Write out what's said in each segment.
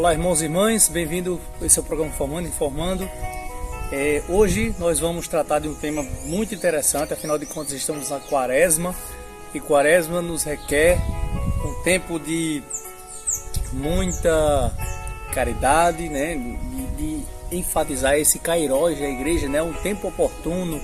Olá, irmãos e irmãs, bem-vindo a esse programa Formando e Informando. Hoje nós vamos tratar de um tema muito interessante, afinal de contas estamos na Quaresma, e Quaresma nos requer um tempo de muita caridade, né? de enfatizar esse kairós da igreja, né? Um tempo oportuno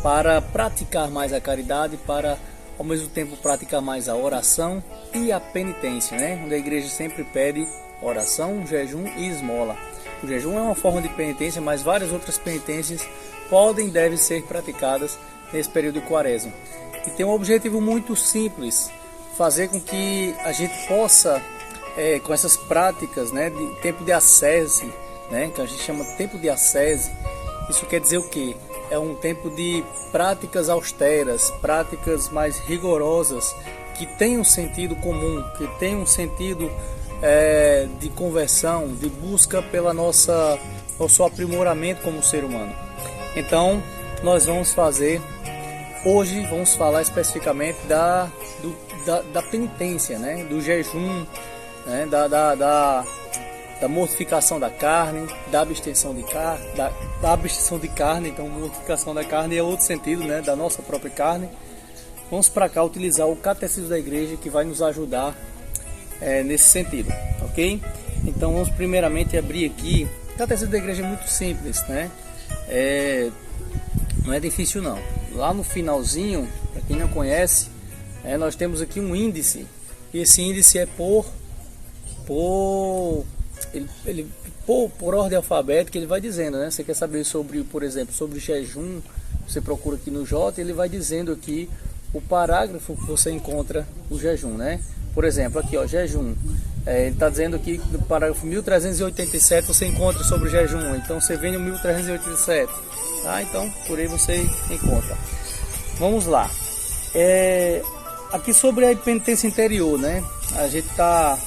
para praticar mais a caridade, para ao mesmo tempo praticar mais a oração e a penitência, né? Onde a igreja sempre pede oração, jejum e esmola. O jejum é uma forma de penitência, mas várias outras penitências podem e devem ser praticadas nesse período de Quaresma. E tem um objetivo muito simples: fazer com que a gente possa, com essas práticas, né, de tempo de ascese, né, que a gente chama de tempo de ascese. Isso quer dizer o quê? É um tempo de práticas austeras, práticas mais rigorosas, que tem um sentido comum, que tem um sentido de conversão, de busca pela nosso aprimoramento como ser humano. Então, nós vamos falar especificamente da penitência, né? Do jejum, né? Da mortificação da carne, da abstenção de carne. Então, mortificação da carne é outro sentido, né? Da nossa própria carne. Vamos para cá utilizar o Catecismo da Igreja, que vai nos ajudar nesse sentido, ok? Então vamos primeiramente abrir aqui. O Catecismo da Igreja é muito simples, né? Não é difícil não. Lá no finalzinho, para quem não conhece, nós temos aqui um índice, e esse índice é por ordem alfabética. Ele vai dizendo, né? Você quer saber sobre, por exemplo, sobre jejum, você procura aqui no J, ele vai dizendo aqui o parágrafo que você encontra o jejum, né? Por exemplo, aqui, ó, jejum. Ele está dizendo aqui no parágrafo 1387 você encontra sobre jejum. Então você vem no 1387, tá? Então por aí você encontra. Vamos lá. Aqui sobre a penitência interior, né? A gente tá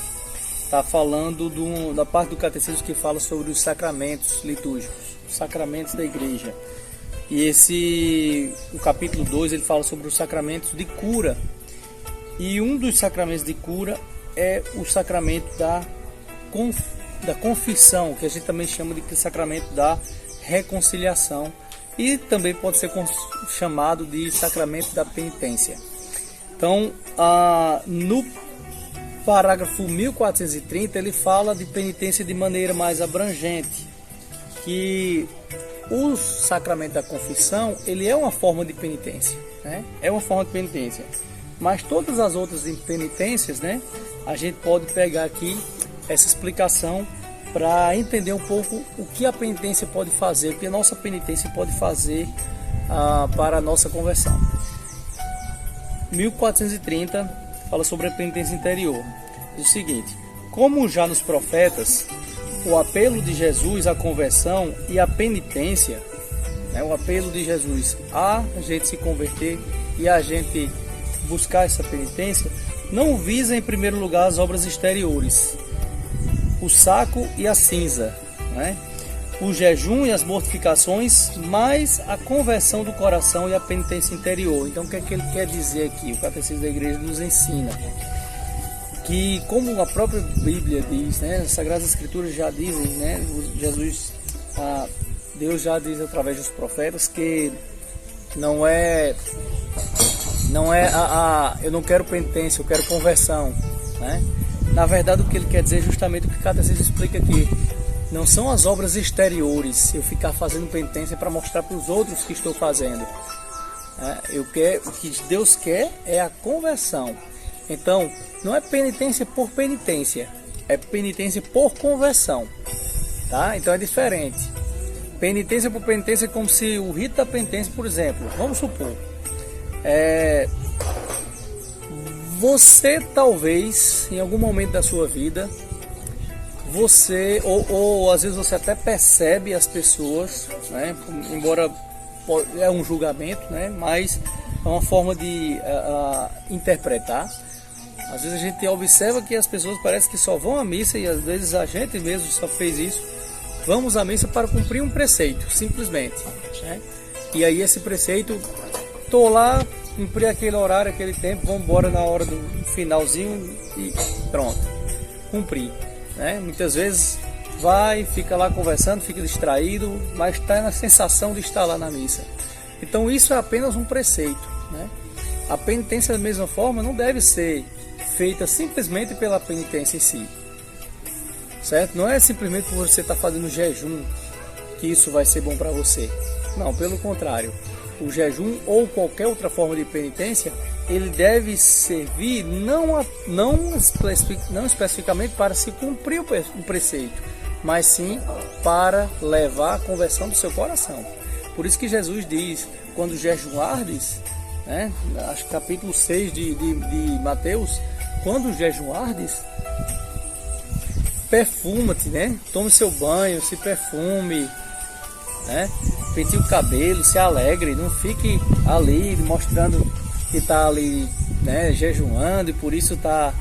falando da parte do catecismo que fala sobre os sacramentos litúrgicos, os sacramentos da igreja. E o capítulo 2 ele fala sobre os sacramentos de cura. E um dos sacramentos de cura é o sacramento da confissão, que a gente também chama de sacramento da reconciliação, e também pode ser chamado de sacramento da penitência. Então, no parágrafo 1430, ele fala de penitência de maneira mais abrangente, que o sacramento da confissão, ele é uma forma de penitência, né? É uma forma de penitência. Mas todas as outras penitências, né, a gente pode pegar aqui essa explicação para entender um pouco o que a penitência pode fazer, o que a nossa penitência pode fazer para a nossa conversão. 1430 fala sobre a penitência interior. Diz o seguinte: como já nos profetas, o apelo de Jesus à conversão e à penitência, né, o apelo de Jesus a gente se converter e a gente buscar essa penitência, não visa em primeiro lugar as obras exteriores, o saco e a cinza, né? O jejum e as mortificações, mas a conversão do coração e a penitência interior. Então o que é que ele quer dizer aqui? O Catecismo da Igreja nos ensina que, como a própria Bíblia diz, né, as Sagradas Escrituras já dizem, né, Deus já diz através dos profetas que eu não quero penitência, eu quero conversão, né? Na verdade, o que ele quer dizer é justamente o que o Catecismo explica aqui. Não são as obras exteriores, eu ficar fazendo penitência para mostrar para os outros que estou fazendo. O que Deus quer é a conversão. Então, não é penitência por penitência, é penitência por conversão, tá? Então é diferente. Penitência por penitência é como se o rito da penitência, por exemplo, vamos supor, você talvez em algum momento da sua vida ou às vezes você até percebe as pessoas, né, embora é um julgamento, né, mas é uma forma de interpretar. Às vezes a gente observa que as pessoas parecem que só vão à missa, e às vezes a gente mesmo só fez isso. Vamos à missa para cumprir um preceito, simplesmente, né? E aí esse preceito, tô lá, cumprir aquele horário, aquele tempo, vamos embora na hora do finalzinho e pronto, cumprir. né? Muitas vezes vai, fica lá conversando, fica distraído, mas está na sensação de estar lá na missa. Então isso é apenas um preceito, né? A penitência da mesma forma não deve ser feita simplesmente pela penitência em si, certo? Não é simplesmente por você estar fazendo jejum que isso vai ser bom para você. Não, pelo contrário. O jejum ou qualquer outra forma de penitência, ele deve servir não especificamente para se cumprir o preceito, mas sim para levar a conversão do seu coração. Por isso que Jesus diz, quando jejuardes, né, acho que capítulo 6 de Mateus, quando jejuardes, perfuma-te, né? Tome seu banho, se perfume, né? Pentee o cabelo, se alegre, não fique ali mostrando que está ali, né, jejuando e por isso está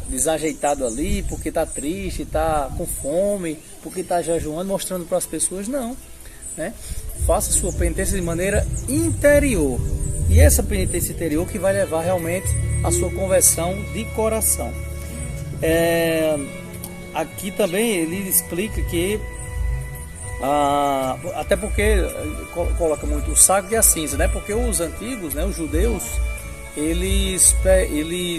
desajeitado ali, porque está triste, está com fome, porque está jejuando, mostrando para as pessoas, não, né? Faça sua penitência de maneira interior, e essa penitência interior que vai levar realmente a sua conversão de coração. Aqui também ele explica que até porque coloca muito o saco e a cinza, né? Porque os antigos, né, os judeus, eles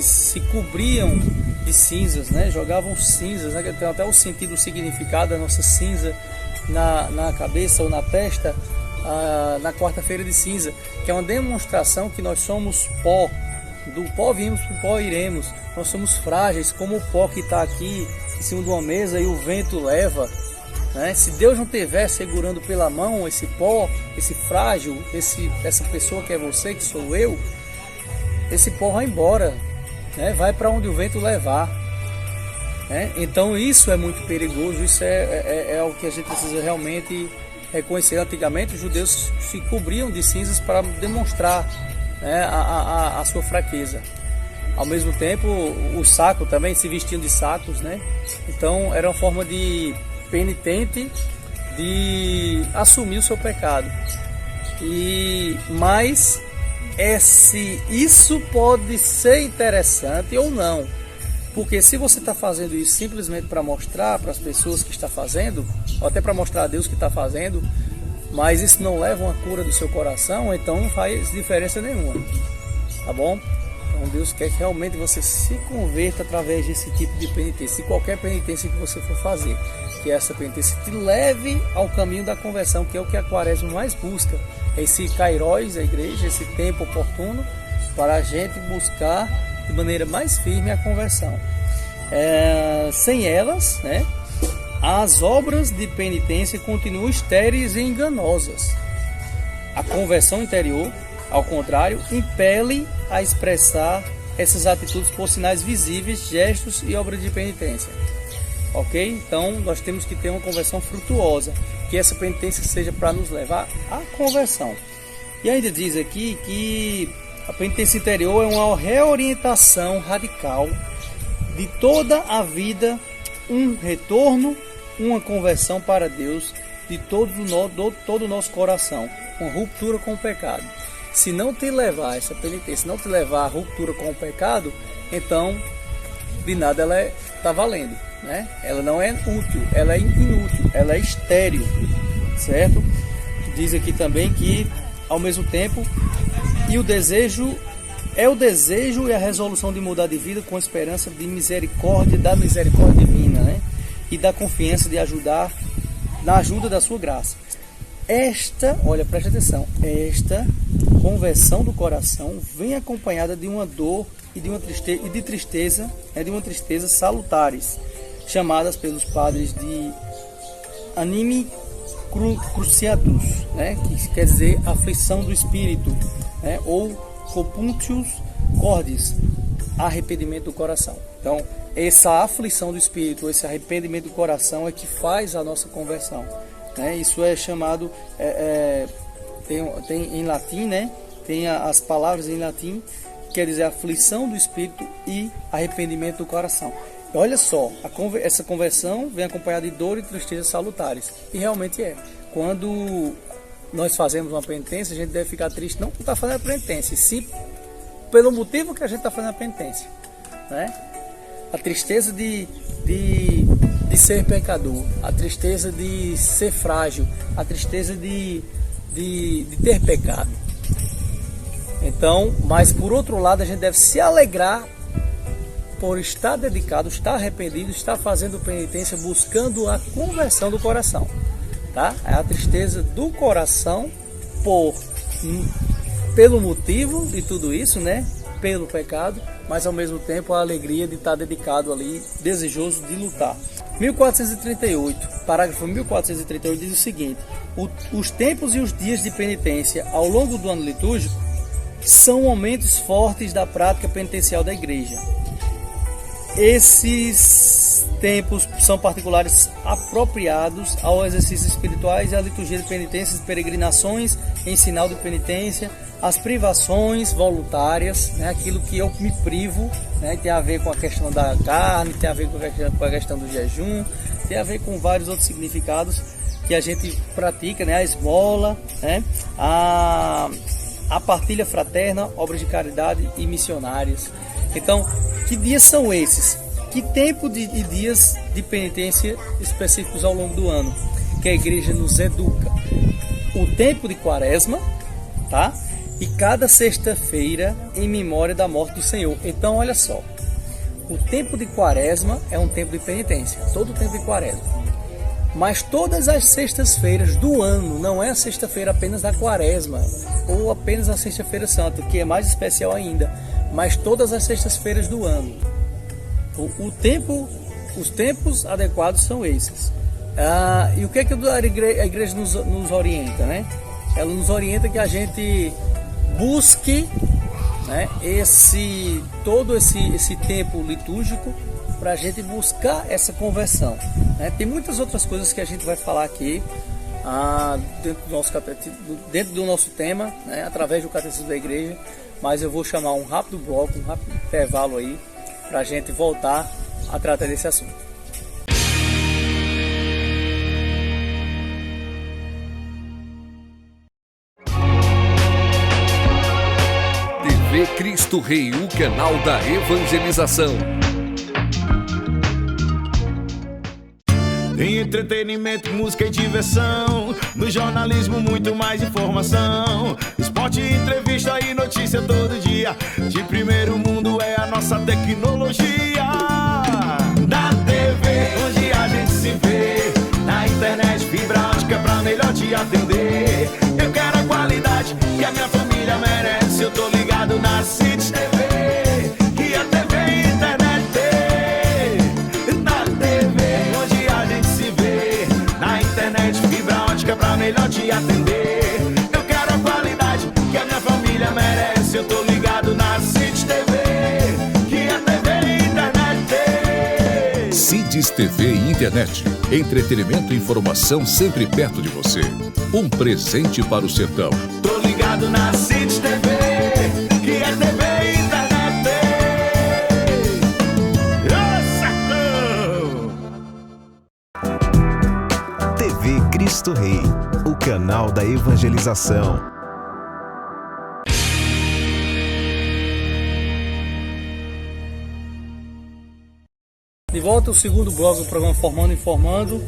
se cobriam de cinzas, né? Jogavam cinzas, né? Tem até o sentido, o significado da nossa cinza na cabeça ou na testa, na quarta-feira de cinza, que é uma demonstração que nós somos pó. Do pó vimos, para o pó iremos. Nós somos frágeis, como o pó que está aqui em cima de uma mesa e o vento leva, né? Se Deus não estiver segurando pela mão esse pó, esse frágil, essa pessoa que é você, que sou eu, esse pó vai embora, né? Vai para onde o vento levar, né? Então isso é muito perigoso, isso é o que a gente precisa realmente reconhecer. Antigamente os judeus se cobriam de cinzas para demonstrar, né, a sua fraqueza. Ao mesmo tempo, o saco também, se vestiam de sacos, né? Então era uma forma de penitente de assumir o seu pecado. Mas isso pode ser interessante ou não, porque se você está fazendo isso simplesmente para mostrar para as pessoas que está fazendo, ou até para mostrar a Deus que está fazendo, mas isso não leva a uma cura do seu coração, então não faz diferença nenhuma, tá bom? Então Deus quer que realmente você se converta através desse tipo de penitência, de qualquer penitência que você for fazer, que essa penitência te leve ao caminho da conversão, que é o que a Quaresma mais busca, esse kairos, a igreja, esse tempo oportuno para a gente buscar de maneira mais firme a conversão. Sem elas, né, as obras de penitência continuam estéreis e enganosas. A conversão interior, ao contrário, impele a expressar essas atitudes por sinais visíveis, gestos e obras de penitência. Ok? Então nós temos que ter uma conversão frutuosa, que essa penitência seja para nos levar à conversão. E ainda diz aqui que a penitência interior é uma reorientação radical de toda a vida, um retorno, uma conversão para Deus de todo o nosso coração, uma ruptura com o pecado. Se não te levar essa penitência, não te levar à ruptura com o pecado, então de nada ela está valendo, né? Ela não é útil, ela é inútil, ela é estéril, certo? Diz aqui também que ao mesmo tempo o desejo e a resolução de mudar de vida com esperança de misericórdia, da misericórdia divina, né? E da confiança de ajudar, na ajuda da sua graça. Olha, preste atenção, esta conversão do coração vem acompanhada de uma dor e de uma tristeza, de uma tristeza salutares, chamadas pelos padres de animi cruciatus, né? Que quer dizer aflição do espírito, né? Ou compunctius cordis, arrependimento do coração. Então, essa aflição do espírito, esse arrependimento do coração é que faz a nossa conversão, né? Isso é chamado, tem em latim, né? Tem as palavras em latim, que quer dizer aflição do espírito e arrependimento do coração. E olha só, essa conversão vem acompanhada de dor e tristeza salutares, e realmente é. Quando nós fazemos uma penitência, a gente deve ficar triste não por estar fazendo a penitência, sim pelo motivo que a gente está fazendo a penitência, né? A tristeza de de ser pecador, a tristeza de ser frágil, a tristeza de ter pecado. Então, mas por outro lado, a gente deve se alegrar por estar dedicado, estar arrependido, estar fazendo penitência, buscando a conversão do coração, tá? É a tristeza do coração pelo motivo de tudo isso, né? Pelo pecado, mas ao mesmo tempo a alegria de estar dedicado ali, desejoso de lutar. 1438, parágrafo 1438 diz o seguinte: os tempos e os dias de penitência ao longo do ano litúrgico são momentos fortes da prática penitencial da igreja. Esses tempos são particulares apropriados ao exercício espirituais e à liturgia de penitências, peregrinações em sinal de penitência, as privações voluntárias, né, aquilo que eu me privo, né, tem a ver com a questão da carne, tem a ver com a questão do jejum, tem a ver com vários outros significados que a gente pratica, né, a esmola, né, a partilha fraterna, obras de caridade e missionárias. Então, que dias são esses? Que tempo de dias de penitência específicos ao longo do ano que a igreja nos educa? O tempo de Quaresma, tá? E cada sexta-feira em memória da morte do Senhor. Então, olha só, o tempo de Quaresma é um tempo de penitência, todo o tempo de Quaresma. Mas todas as sextas-feiras do ano, não é a sexta-feira apenas da Quaresma, ou apenas a sexta-feira santa, que é mais especial ainda, mas todas as sextas-feiras do ano. Os tempos adequados são esses. E o que é que a igreja nos orienta, né? Ela nos orienta que a gente busque, né, todo esse tempo litúrgico para a gente buscar essa conversão, né? Tem muitas outras coisas que a gente vai falar aqui dentro do nosso tema, né, através do Catecismo da Igreja, mas eu vou chamar um rápido bloco, um rápido intervalo aí para a gente voltar a tratar desse assunto. TV Cristo Rei, o canal da evangelização. Tem entretenimento, música e diversão. No jornalismo, muito mais informação. Esporte, entrevista e notícia todo dia. De primeiro mundo é a nossa tecnologia. Da TV, onde a gente se vê. Na internet, fibra ótica pra melhor te atender. Eu quero a qualidade que a minha família merece. Eu tô ligado na City TV. E a TV e internet tem. Na TV, onde a gente se vê. Na internet, fibra ótica pra melhor te atender. Eu quero a qualidade que a minha família merece. Eu tô ligado na City TV. E a TV e internet tem. Cities TV e internet. Entretenimento e informação sempre perto de você. Um presente para o sertão. Tô ligado na City TV, que é TV e internet. Ô, sertão! TV Cristo Rei, o canal da evangelização. De volta ao segundo bloco do programa Formando e Informando.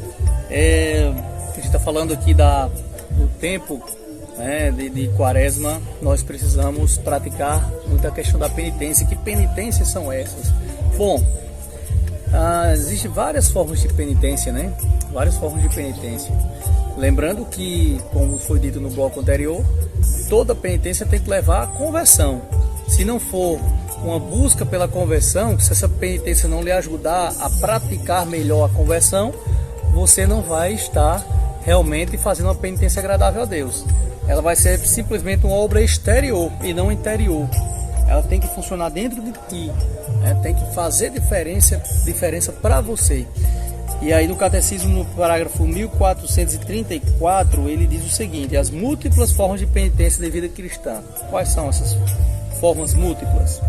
A gente está falando aqui do tempo, né, de Quaresma. Nós precisamos praticar muita questão da penitência. Que penitências são essas? Bom, existem várias formas de penitência, né? Várias formas de penitência. Lembrando que, como foi dito no bloco anterior, toda penitência tem que levar à conversão. Se não for uma busca pela conversão, se essa penitência não lhe ajudar a praticar melhor a conversão, você não vai estar realmente fazendo uma penitência agradável a Deus. Ela vai ser simplesmente uma obra exterior e não interior. Ela tem que funcionar dentro de ti, né? Tem que fazer diferença para você. E aí no Catecismo, no parágrafo 1434, ele diz o seguinte: as múltiplas formas de penitência da vida cristã. Quais são essas formas múltiplas?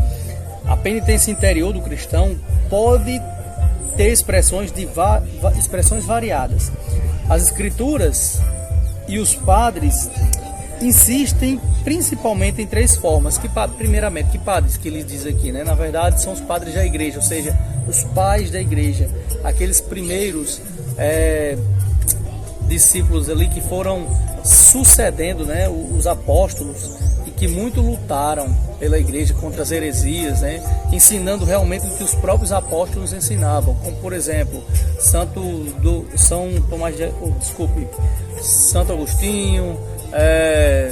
A penitência interior do cristão pode ter expressões variadas. As escrituras e os padres insistem principalmente em 3 formas. Primeiramente, que padres que ele diz aqui, né? Na verdade, são os padres da igreja, ou seja, os pais da igreja, aqueles primeiros discípulos ali que foram sucedendo, né, os apóstolos, e que muito lutaram pela igreja contra as heresias, né, ensinando realmente o que os próprios apóstolos ensinavam, como por exemplo Santo Agostinho,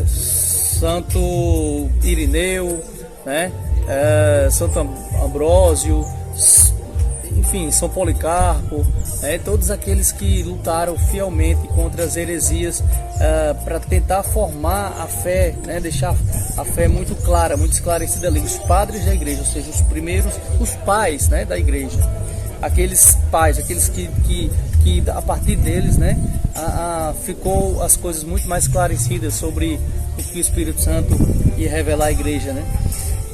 Santo Irineu, né, Santo Ambrósio, enfim, São Policarpo, né, todos aqueles que lutaram fielmente contra as heresias para tentar formar a fé, né, deixar a fé muito clara, muito esclarecida ali. Os padres da igreja, ou seja, os primeiros, os pais, né, da igreja, aqueles pais, aqueles que a partir deles, né, ficou as coisas muito mais esclarecidas sobre o que o Espírito Santo ia revelar à igreja, né?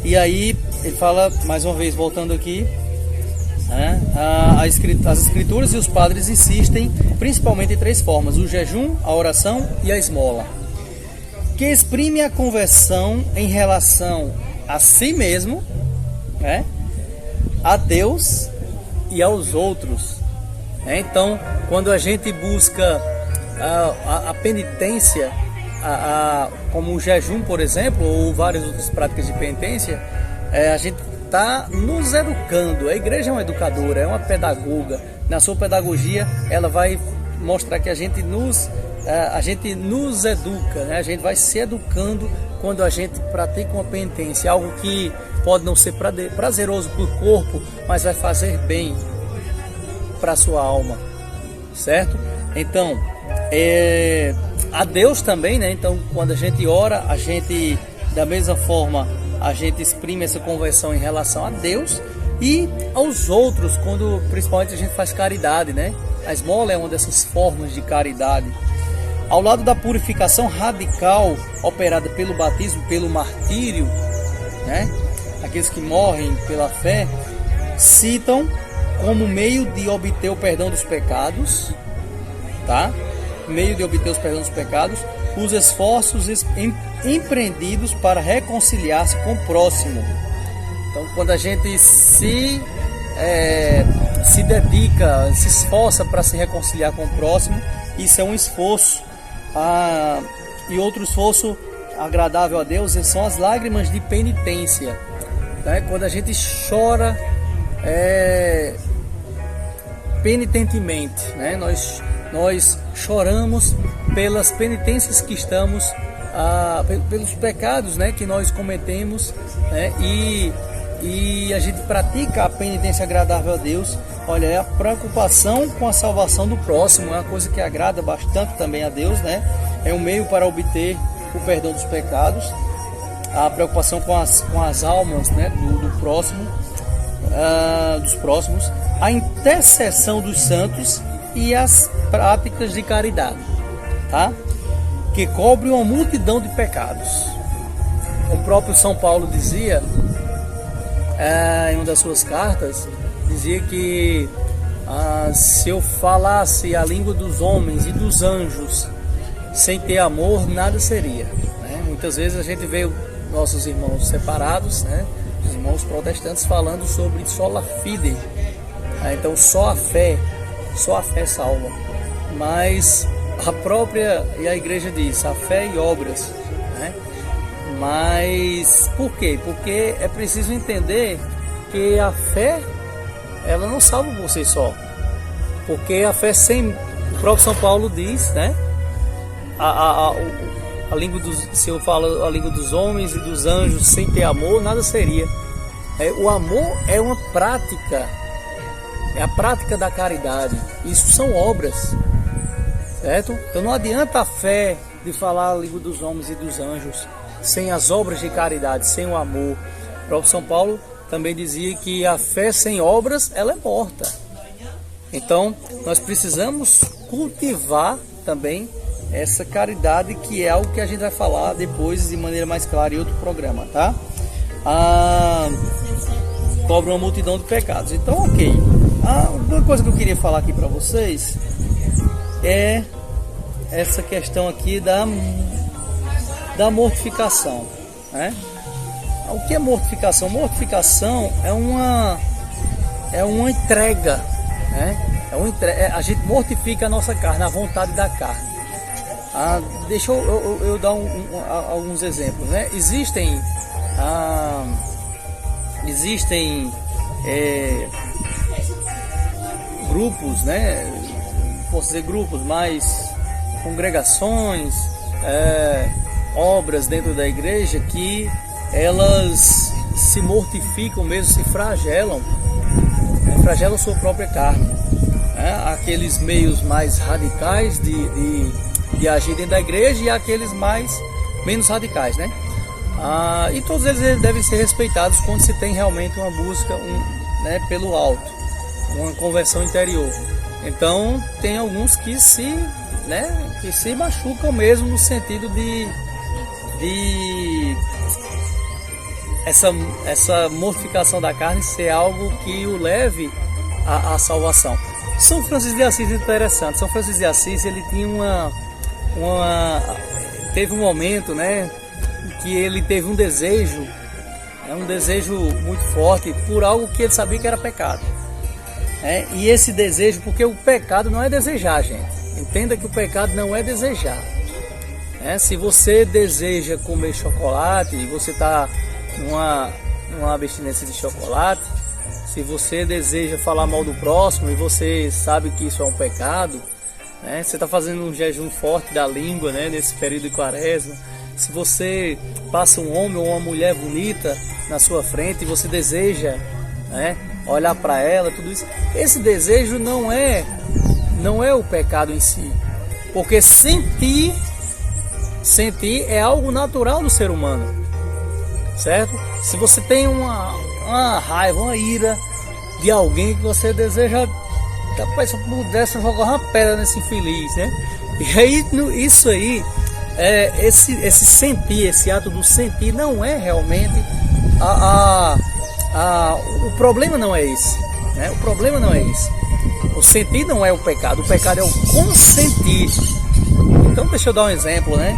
E aí ele fala, mais uma vez, voltando aqui, as escrituras e os padres insistem principalmente em 3 formas: o jejum, a oração e a esmola, que exprime a conversão em relação a si mesmo, né, a Deus e aos outros. Então, quando a gente busca a penitência, como o jejum, por exemplo, ou várias outras práticas de penitência, a gente está nos educando. A igreja é uma educadora, é uma pedagoga. Na sua pedagogia, ela vai mostrar que a gente nos educa, né? A gente vai se educando quando a gente pratica uma penitência, algo que pode não ser prazeroso para o corpo, mas vai fazer bem para a sua alma, certo? Então, a Deus também, né? Então, quando a gente ora, a gente, da mesma forma, a gente exprime essa conversão em relação a Deus e aos outros, quando principalmente a gente faz caridade, né? A esmola é uma dessas formas de caridade. Ao lado da purificação radical operada pelo batismo, pelo martírio, né? Aqueles que morrem pela fé citam como meio de obter o perdão dos pecados, tá? Meio de obter o perdão dos pecados, os esforços empreendidos para reconciliar-se com o próximo. Então, quando a gente se dedica, se esforça para se reconciliar com o próximo, isso é um esforço. E outro esforço agradável a Deus são as lágrimas de penitência, né? Quando a gente chora penitentemente, né? Nós choramos pelas penitências que estamos, pelos pecados, né, que nós cometemos, né? E a gente pratica a penitência agradável a Deus. Olha, é a preocupação com a salvação do próximo, é uma coisa que agrada bastante também a Deus, né? É um meio para obter o perdão dos pecados, a preocupação com as almas, né, do próximo, dos próximos, a intercessão dos santos e as práticas de caridade, tá? Que cobrem uma multidão de pecados. O próprio São Paulo dizia, em uma das suas cartas, dizia que se eu falasse a língua dos homens e dos anjos sem ter amor, nada seria, né? Muitas vezes a gente vê nossos irmãos separados, né? Os irmãos protestantes falando sobre sola fide, então só a fé salva. Mas a própria e a igreja diz a fé e obras, né? Mas por quê? Porque é preciso entender que a fé, ela não salva você só. Porque a fé sem, o próprio São Paulo diz, né? A língua se eu falo a língua dos homens e dos anjos sem ter amor, nada seria. O amor é uma prática, é a prática da caridade. Isso são obras, certo? Então não adianta a fé de falar a língua dos homens e dos anjos sem as obras de caridade, sem o amor. O próprio São Paulo também dizia que a fé sem obras, ela é morta. Então nós precisamos cultivar também essa caridade, que é algo que a gente vai falar depois de maneira mais clara em outro programa, tá? Cobre uma multidão de pecados. Então, ok. Uma coisa que eu queria falar aqui para vocês é essa questão aqui da mortificação, né? O que é mortificação? Mortificação é uma entrega, né? A gente mortifica a nossa carne, a vontade da carne. Deixa eu dar alguns exemplos, né? Existem grupos, né? Posso dizer grupos, mas congregações, obras dentro da igreja que elas se mortificam mesmo, se flagelam, flagelam sua própria carne, né? Aqueles meios mais radicais de agir dentro da igreja e aqueles menos radicais, né? E todos eles devem ser respeitados quando se tem realmente uma busca né, pelo alto, uma conversão interior. Então tem alguns que se machucam mesmo no sentido de essa mortificação da carne ser algo que o leve à salvação. São Francisco de Assis é interessante. São Francisco de Assis, ele tinha teve um momento, né, que ele teve um desejo muito forte por algo que ele sabia que era pecado. E esse desejo, porque o pecado não é desejar, gente. Entenda que o pecado não é desejar. Se você deseja comer chocolate e você está numa abstinência de chocolate, se você deseja falar mal do próximo e você sabe que isso é um pecado, né? Você está fazendo um jejum forte da língua, né, nesse período de quaresma. Se você passa um homem ou uma mulher bonita na sua frente e você deseja, né, olhar para ela, tudo isso, esse desejo não é o pecado em si, porque sentir é algo natural do ser humano, certo? Se você tem uma raiva, uma ira de alguém que você deseja, se eu pudesse jogar uma pedra nesse infeliz, né? E aí, isso aí, esse sentir, esse ato do sentir não é realmente o problema não é esse, né? O problema não é esse. O sentir não é o pecado é o consentir. Então deixa eu dar um exemplo, né?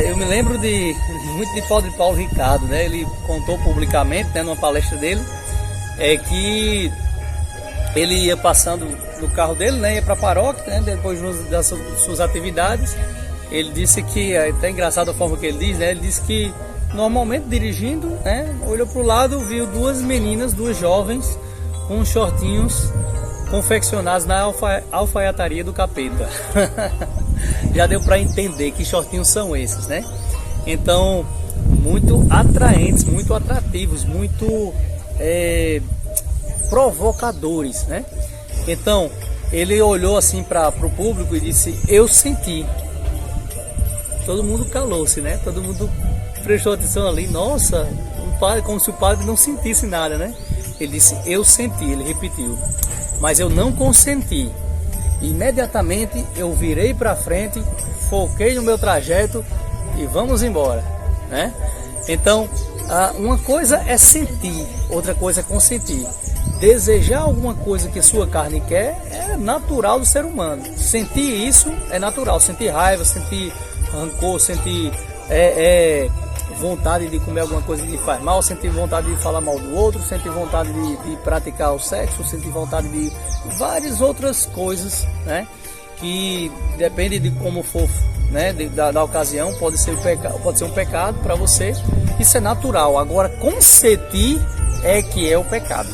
Eu me lembro muito de Padre Paulo Ricardo, né? Ele contou publicamente, né, numa palestra dele, que ele ia passando no carro dele, né, ia para a paróquia, né, depois das suas atividades. Ele disse que, é até engraçado a forma que ele diz, né? Ele disse que normalmente dirigindo, né, olhou para o lado, viu duas jovens com shortinhos confeccionados na alfaiataria do capeta. Já deu para entender que shortinhos são esses, né? Então, muito atraentes, muito atrativos, muito provocadores, né? Então, ele olhou assim para o público e disse: eu senti. Todo mundo calou-se, né? Todo mundo prestou atenção ali. Nossa, o padre, como se o padre não sentisse nada, né? Ele disse: eu senti. Ele repetiu: mas eu não consenti. Imediatamente eu virei para frente, foquei no meu trajeto e vamos embora, né? Então, uma coisa é sentir, outra coisa é consentir. Desejar alguma coisa que sua carne quer é natural do ser humano. Sentir isso é natural. Sentir raiva, sentir rancor, sentir vontade de comer alguma coisa que faz mal, sentir vontade de falar mal do outro, sentir vontade de praticar o sexo, sentir vontade de várias outras coisas, né? Que depende de como for, né? Da ocasião, pode ser um pecado para você. Isso é natural. Agora, consentir é que é o pecado.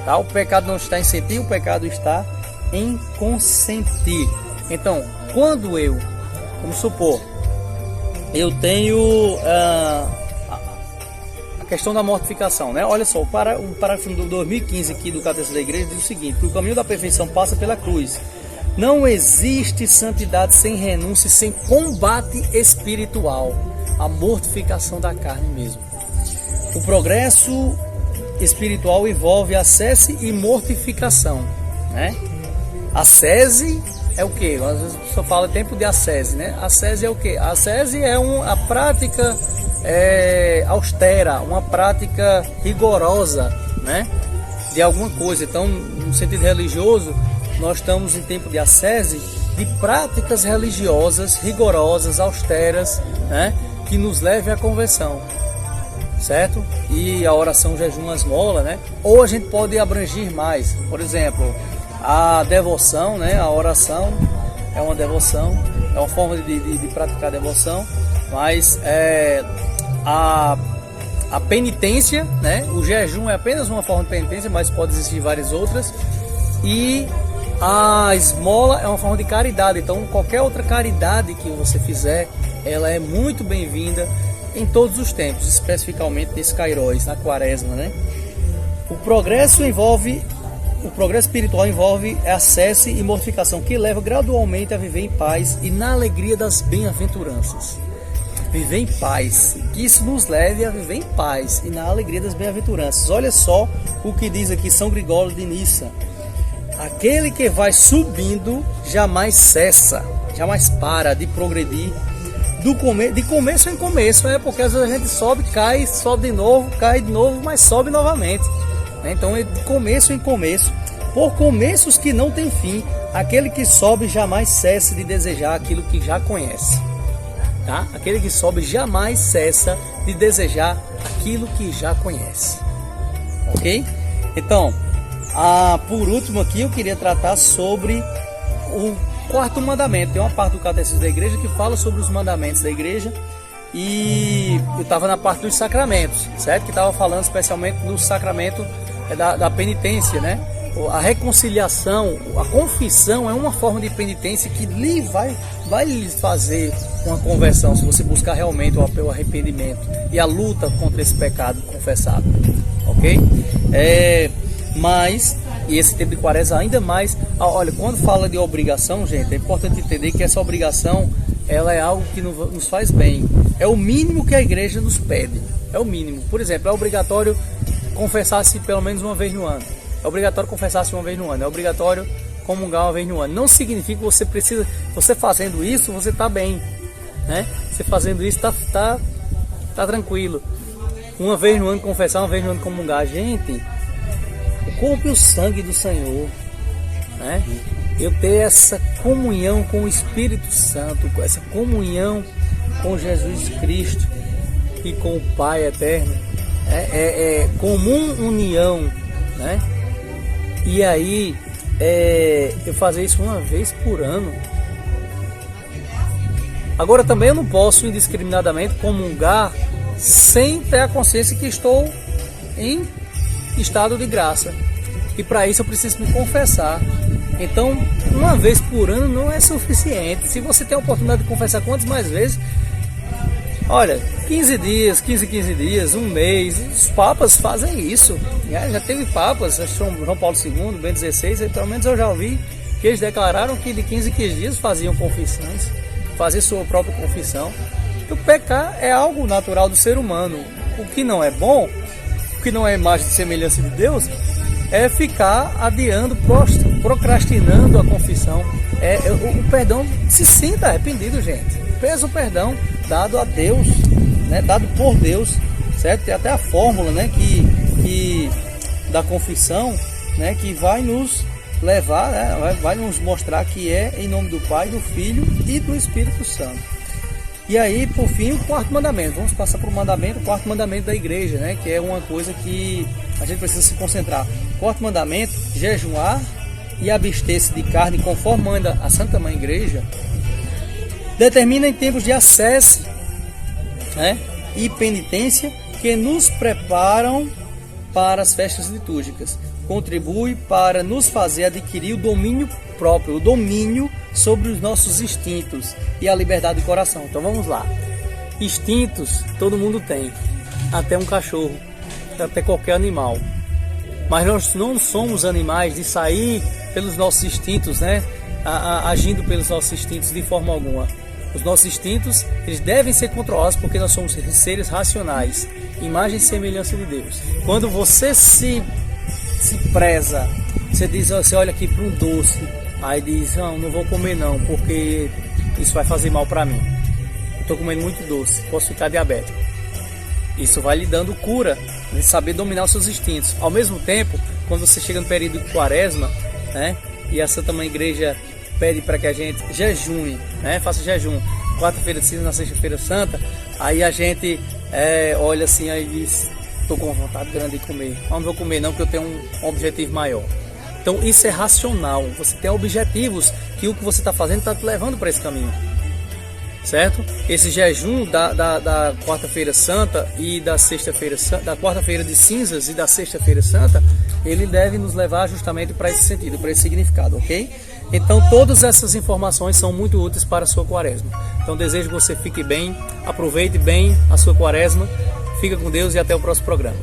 Tá? O pecado não está em sentir, o pecado está em consentir. Então, quando vamos supor, eu tenho a questão da mortificação, né? Olha só, o parágrafo do 2015 aqui do Catecismo da Igreja diz o seguinte: que o caminho da perfeição passa pela cruz. Não existe santidade sem renúncia e sem combate espiritual. A mortificação da carne mesmo. O progresso espiritual envolve ascese e mortificação, né? Ascese é o que? Às vezes a pessoa fala tempo de ascese, né? Ascese é o que? Ascese é a prática austera, uma prática rigorosa, né? De alguma coisa. Então, no sentido religioso, nós estamos em tempo de ascese, de práticas religiosas rigorosas, austeras, né? que nos leve à conversão, certo? E a oração, jejum, a esmola, né? Ou a gente pode abranger mais, por exemplo, a devoção, né? A oração é uma devoção, é uma forma de praticar a devoção, mas a penitência, né? O jejum é apenas uma forma de penitência, mas pode existir várias outras. E a esmola é uma forma de caridade. Então qualquer outra caridade que você fizer, ela é muito bem-vinda em todos os tempos, especificamente nesse Kairos, na quaresma, né? O progresso espiritual envolve acesso e mortificação, que leva gradualmente a viver em paz e na alegria das bem-aventuranças. Viver em paz, que isso nos leve a viver em paz e na alegria das bem-aventuranças. Olha só o que diz aqui São Gregório de Nissa: aquele que vai subindo jamais cessa, jamais para de progredir, de começo em começo, né? Porque às vezes a gente sobe, cai, sobe de novo, cai de novo, mas sobe novamente. Então é de começo em começo, por começos que não tem fim. Aquele que sobe jamais cessa de desejar aquilo que já conhece. Tá? Aquele que sobe jamais cessa de desejar aquilo que já conhece. Ok? Então, por último aqui eu queria tratar sobre o quarto mandamento. Tem uma parte do Catecismo da Igreja que fala sobre os mandamentos da Igreja. E eu estava na parte dos sacramentos, certo? Que estava falando especialmente do sacramento da penitência, né? A reconciliação, a confissão é uma forma de penitência que vai lhe fazer uma conversão, se você buscar realmente o arrependimento e a luta contra esse pecado confessado, ok? Mas, e esse tempo de quaresma ainda mais, olha, quando fala de obrigação, gente, é importante entender que essa obrigação, ela é algo que nos faz bem, é o mínimo que a igreja nos pede, é o mínimo. Por exemplo, é obrigatório confessar-se pelo menos uma vez no ano. É obrigatório confessar-se uma vez no ano. É obrigatório comungar uma vez no ano. Não significa que você precisa... Você fazendo isso, você está bem, né? Você fazendo isso, tá tranquilo. Uma vez no ano confessar, uma vez no ano comungar. Gente, o corpo e o sangue do Senhor, né? Eu ter essa comunhão com o Espírito Santo, essa comunhão com Jesus Cristo e com o Pai Eterno. É comum união, né? E aí eu fazer isso uma vez por ano. Agora também eu não posso indiscriminadamente comungar sem ter a consciência que estou em estado de graça, e para isso eu preciso me confessar. Então uma vez por ano não é suficiente. Se você tem a oportunidade de confessar quantas mais vezes, olha, 15 dias, um mês, os papas fazem isso. Já teve papas, João Paulo II, Bento XVI, pelo menos eu já ouvi que eles declararam que de 15 em 15 dias faziam confissões, faziam sua própria confissão. O pecar é algo natural do ser humano. O que não é bom, o que não é imagem de semelhança de Deus, é ficar adiando, procrastinando a confissão. O perdão, se sinta arrependido, gente. Peça o perdão dado a Deus, né? Dado por Deus, certo? Tem até a fórmula, né? que da confissão, né? Que vai nos levar, né? Vai nos mostrar que é em nome do Pai, do Filho e do Espírito Santo. E aí, por fim, o quarto mandamento. Vamos passar para o quarto mandamento da igreja, né? Que é uma coisa que a gente precisa se concentrar. Quarto mandamento: jejuar e abster-se de carne, conforme manda a Santa Mãe Igreja. Determina em tempos de acesso, né, e penitência que nos preparam para as festas litúrgicas. Contribui para nos fazer adquirir o domínio próprio, o domínio sobre os nossos instintos e a liberdade do coração. Então vamos lá. Instintos todo mundo tem, até um cachorro, até qualquer animal. Mas nós não somos animais de sair pelos nossos instintos, né, agindo pelos nossos instintos de forma alguma. Os nossos instintos, eles devem ser controlados porque nós somos seres racionais, imagem e semelhança de Deus. Quando você se preza, você olha aqui para um doce, aí diz, não vou comer não, porque isso vai fazer mal para mim. Estou comendo muito doce, posso ficar diabético. Isso vai lhe dando cura, de saber dominar os seus instintos. Ao mesmo tempo, quando você chega no período de quaresma, né, e a Santa Mãe Igreja pede para que a gente jejue, né, faça jejum. quarta-feira de cinza, na sexta-feira santa, aí a gente olha assim aí e diz, estou com vontade grande de comer, mas não vou comer não, porque eu tenho um objetivo maior. Então isso é racional, você tem objetivos que o que você está fazendo está te levando para esse caminho, certo? Esse jejum da quarta-feira santa e da sexta-feira santa, da quarta-feira de cinzas e da sexta-feira santa, ele deve nos levar justamente para esse sentido, para esse significado, ok? Então todas essas informações são muito úteis para a sua quaresma. Então desejo que você fique bem, aproveite bem a sua quaresma, fica com Deus e até o próximo programa.